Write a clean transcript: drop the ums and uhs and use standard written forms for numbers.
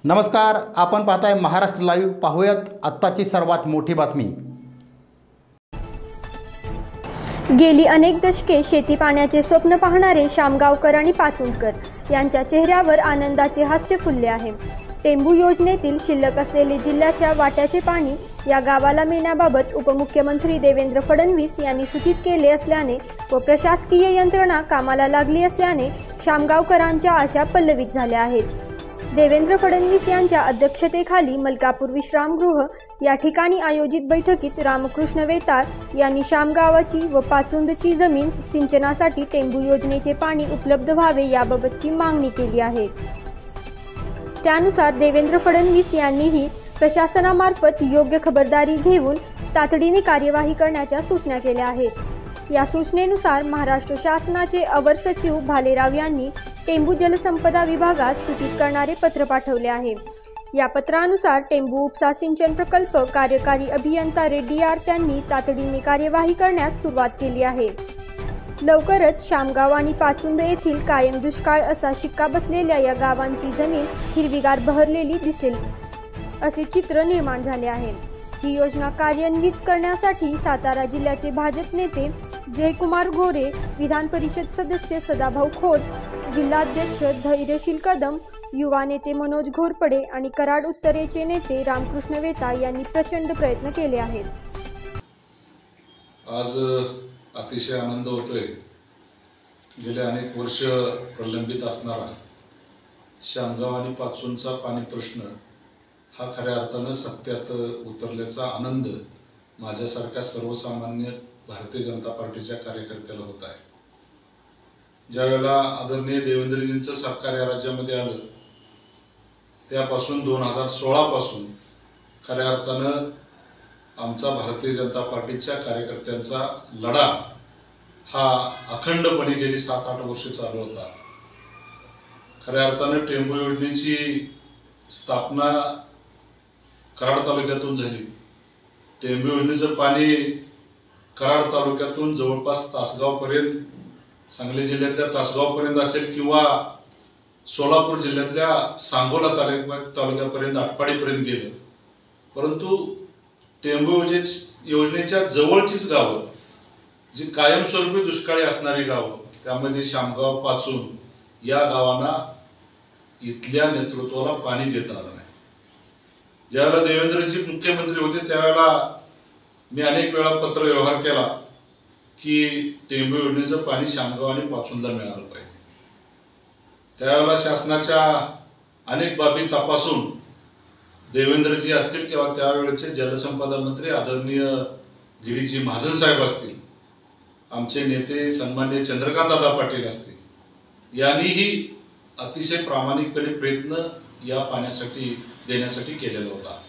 नमस्कार, आपण पाहताय महाराष्ट्र लाईव्ह। पाहूयात आत्ताची सर्वात मोठी बातमी। गेली अनेक दशके शेती पाण्याचे स्वप्न पाहणारे शामगावकर आणि पाचुंदकर यांच्या चेहऱ्यावर आनंदाचे हास्य फुलले आहे। टेंभू योजनेतील शिल्लक असलेले जिल्ह्याच्या वाट्याचे पाणी या गावाला मिळण्याबाबत उपमुख्यमंत्री देवेंद्र फडणवीस यांनी सूचित केले असल्याने व प्रशासकीय यंत्रणा कामाला लागली असल्याने शामगावकरांच्या आशा पल्लवित झाल्या आहेत। देवेंद्र फडणवीस यांच्या अध्यक्षतेखाली मलकापूर विश्रामगृह या ठिकाणी आयोजित बैठकीत रामकृष्ण वेताळ यांनी शामगावाची व पाचुंदची जमीन सिंचनासाठी टेंभू योजनेचे पाणी उपलब्ध व्हावे याबाबतची मागणी केली आहे। त्यानुसार देवेंद्र फडणवीस यांनीही प्रशासनामार्फत योग्य खबरदारी घेऊन तातडीने कार्यवाही करण्याच्या सूचना केल्या आहेत। या सूचनेनुसार महाराष्ट्र शासनाचे अवर सचिव भालेराव यांनी टेंभू जलसंपदा विभागास सूचित करणारे पत्र पाठवले आहे। या पत्रानुसार टेंभू उपसा सिंचन प्रकल्प कार्यकारी अभियंता रेड्डी आर त्यांनी तातडीने कार्यवाही करण्यास सुरुवात केली आहे। लवकरच शामगाव आणि पाचुंद येथील कायम दुष्काळ असा शिक्का बसलेल्या या गावांची जमीन हिरवीगार बहरलेली दिसेल असे चित्र निर्माण झाले आहे। ही योजना कार्यान्वित करण्यासाठी सातारा जिल्ह्याचे भाजप नेते जयकुमार गोरे, विधान परिषद सदस्य सदाभाऊ खोत, जिल्हाध्यक्ष धैर्यशील कदम, युवा नेते मनोज घोरपडे आणि कराड उत्तरेचे नेते रामकृष्ण वेताळ यांनी प्रचंड प्रयत्न केले आहेत। आज अतिशय आनंद होतोय। गेले अनेक वर्ष प्रलंबित असणारा शामगाव आणि पाचुंदचा पाणी प्रश्न हा खऱ्या अर्थानं सत्यात उतरल्याचा आनंद माझ्यासारख्या सर्वसामान्य भारतीय जनता पार्टीच्या कार्यकर्त्याला होत आहे। ज्यावेळेला आदरणीय देवेंद्रजींचं सरकार या राज्यामध्ये आलं त्यापासून 2016 पासून खऱ्या अर्थानं आमचा भारतीय जनता पार्टीच्या कार्यकर्त्यांचा लढा हा अखंडपणे गेली 7-8 वर्ष चालू होता। खऱ्या अर्थानं टेंभू योजनेची स्थापना कराड तालुक्यातून झाली। टेंभू योजनेचं पाणी कराड तालुक्यातून जवळपास तासगावपर्यंत, सांगली जिल्ह्यातल्या तासगावपर्यंत असेल किंवा सोलापूर जिल्ह्यातल्या सांगोला तालुक्यापर्यंत आटपाडीपर्यंत गेलं। परंतु टेंभू योजनेच्या जवळचीच गावं जी कायमस्वरूपी दुष्काळी असणारी गावं, त्यामध्ये शामगाव, पाचुंद या गावांना इथल्या नेतृत्वाला पाणी देता आलं नाही। ज्यावेळेला देवेंद्रजी मुख्यमंत्री होते त्यावेळेला मी अनेक वेळा पत्र व्यवहार केला की टेंभू योजनेचं पाणी शामगाव आणि पाचुंदला मिळालं पाहिजे। त्यावेळेला शासनाच्या अनेक बाबी तपासून देवेंद्रजी असतील किंवा त्यावेळेचे जलसंपदा मंत्री आदरणीय गिरीजी महाजन साहेब असतील, आमचे नेते सन्माननीय चंद्रकांत दादा पाटील असतील, यांनीही अतिशय प्रामाणिकपणे प्रयत्न या पाण्यासाठी देण्यासाठी केलेला होता।